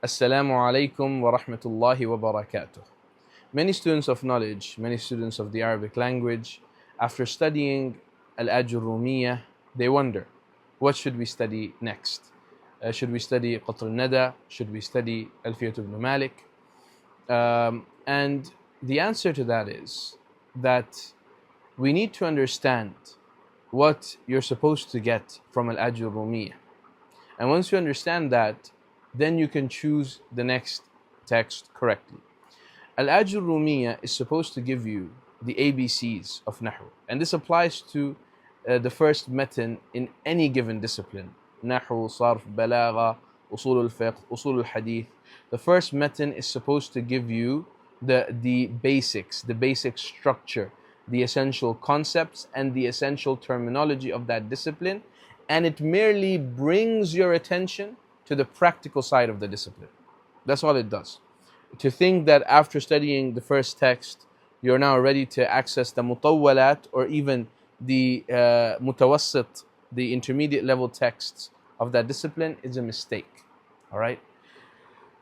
Assalamu alaikum wa rahmatullahi wa barakatuh. Many students of knowledge, many students of the Arabic language, after studying al-Ajurrumiyyah, they wonder, what should we study next? Should we study Qatr al-Nada? Should we study Alfiyat ibn Malik? And the answer to that is that we need to understand what you're supposed to get from al-Ajurrumiyyah. And once you understand that, then you can choose the next text correctly. Al-Ajurrumiyyah is supposed to give you the ABCs of Nahw. And this applies to the first matan in any given discipline. Nahw, Sarf, Balagha, Usul al-Fiqh, Usul al-Hadith. The first matan is supposed to give you the basics, the basic structure, the essential concepts and the essential terminology of that discipline. And it merely brings your attention to the practical side of the discipline. That's all it does. To think that after studying the first text, you're now ready to access the mutawwalat or even the mutawassit, the intermediate level texts of that discipline is a mistake. All right?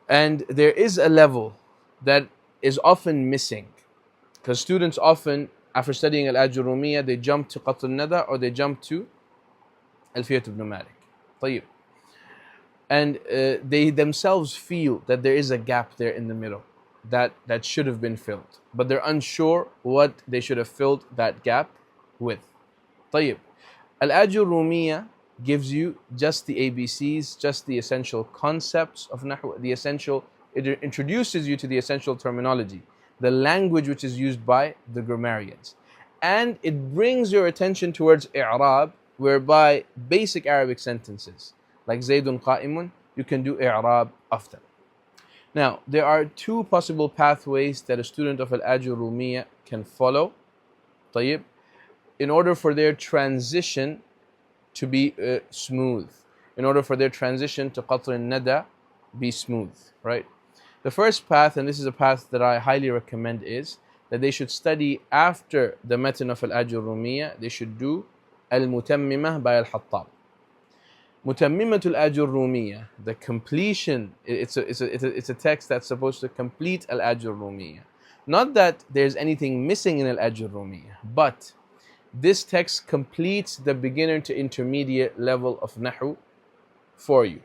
And there is a level that is often missing, because students often, after studying al-Ajurrumiyyah, they jump to Qatr al-Nada or they jump to Alfiyat ibn Malik. طيب. And they themselves feel that there is a gap there in the middle that should have been filled, but they're unsure what they should have filled that gap with. طيب. Al-Ajurrumiyyah gives you just the ABCs, just the essential concepts of Nahw, it introduces you to the essential terminology, the language which is used by the grammarians. And it brings your attention towards i'rab, whereby basic Arabic sentences like Zaydun qa'imun, you can do i'rab of them. Now, there are two possible pathways that a student of al-Ajurrumiyyah can follow, طيب, in order for their transition to be smooth, in order for their transition to Qatr al-Nada be smooth, right? The first path, and this is a path that I highly recommend, is that they should study after the matan of al-Ajurrumiyyah, they should do al-Mutammimah by al-Hattab. Mutammimatul Ajurrumiyyah, the completion, it's a text that's supposed to complete al-Ajurrumiyyah. Not that there's anything missing in al-Ajurrumiyyah, but this text completes the beginner to intermediate level of Nahw for you.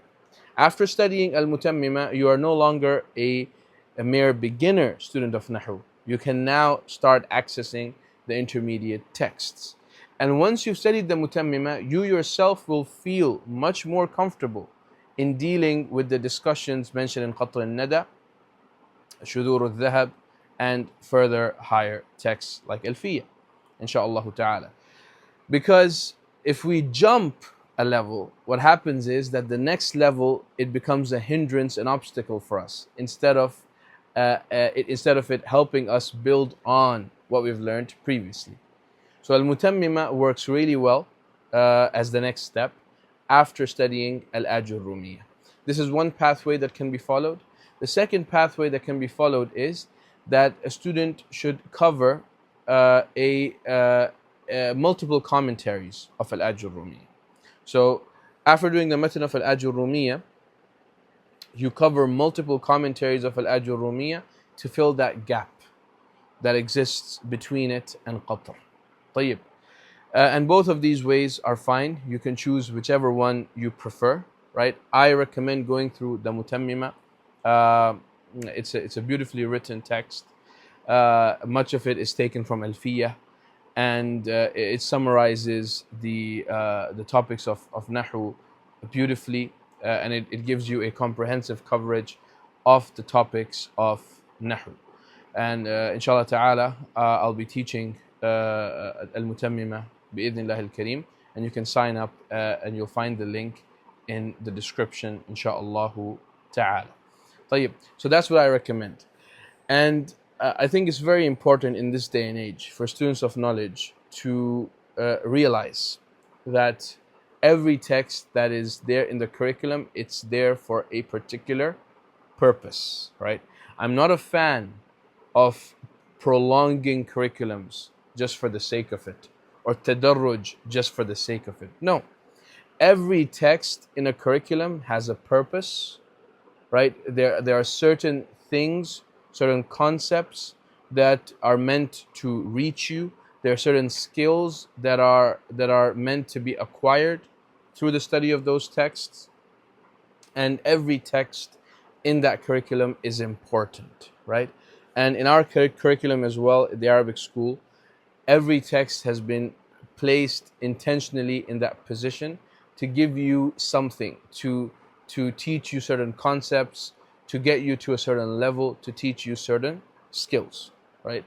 After studying al-Mutammimah, you are no longer a mere beginner student of Nahw. You can now start accessing the intermediate texts. And once you've studied the Mutammimah, you yourself will feel much more comfortable in dealing with the discussions mentioned in Qatr al-Nada, Shudur al-Dhahab, and further higher texts like Alfiyah, inshaAllah ta'ala. Because if we jump a level, what happens is that the next level, it becomes a hindrance, an obstacle for us, instead of it helping us build on what we've learned previously. So al-Mutammimah works really well as the next step after studying al-Ajurrumiyyah. This is one pathway that can be followed. The second pathway that can be followed is that a student should cover multiple commentaries of al-Ajurrumiyyah. So after doing the matan of al-Ajurrumiyyah, you cover multiple commentaries of al-Ajurrumiyyah to fill that gap that exists between it and Qatr. طيب. And both of these ways are fine. You can choose whichever one you prefer, right? I recommend going through the Mutammimah. It's a beautifully written text. Much of it is taken from Alfiyah, and it summarizes the topics of Nahw beautifully, and it gives you a comprehensive coverage of the topics of Nahw. And inshallah ta'ala, I'll be teaching al-Mutammimah bi'idhnillah al-Kareem, and you can sign up and you'll find the link in the description, inshaAllah ta'ala. طيب. So that's what I recommend. And I think it's very important in this day and age for students of knowledge to realize that every text that is there in the curriculum, it's there for a particular purpose, right? I'm not a fan of prolonging curriculums just for the sake of it, or tadarruj just for the sake of it. No. Every text in a curriculum has a purpose right? There are certain things, certain concepts that are meant to reach you. There are certain skills that are meant to be acquired through the study of those texts, and every text in that curriculum is important, right? And in our curriculum as well, at the Arabic school, every text has been placed intentionally in that position to give you something, to teach you certain concepts, to get you to a certain level, to teach you certain skills, right?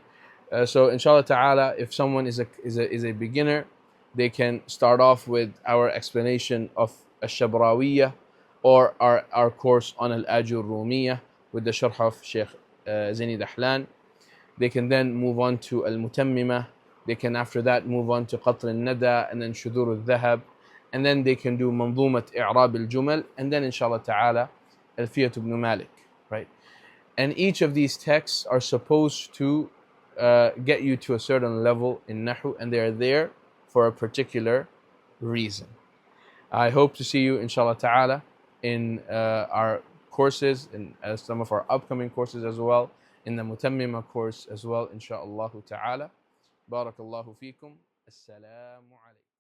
So inshallah ta'ala, if someone is a beginner, they can start off with our explanation of al-Shabrawiyyah, or our course on al-Ajurrumiyyah with the sharh of Sheikh Zaini Dahlan. They can then move on to al-Mutammimah. They can after that move on to Qatr al-Nada, and then Shudur al-Dhahab, and then they can do Manzumat I'rab al-Jumal, and then inshallah ta'ala Alfiyat ibn Malik, right? And each of these texts are supposed to get you to a certain level in Nahw, and they are there for a particular reason. I hope to see you inshallah ta'ala in our courses, in some of our upcoming courses as well, in the Mutammima course as well, inshallah ta'ala. Barakallahu feekum. Assalamu alaikum.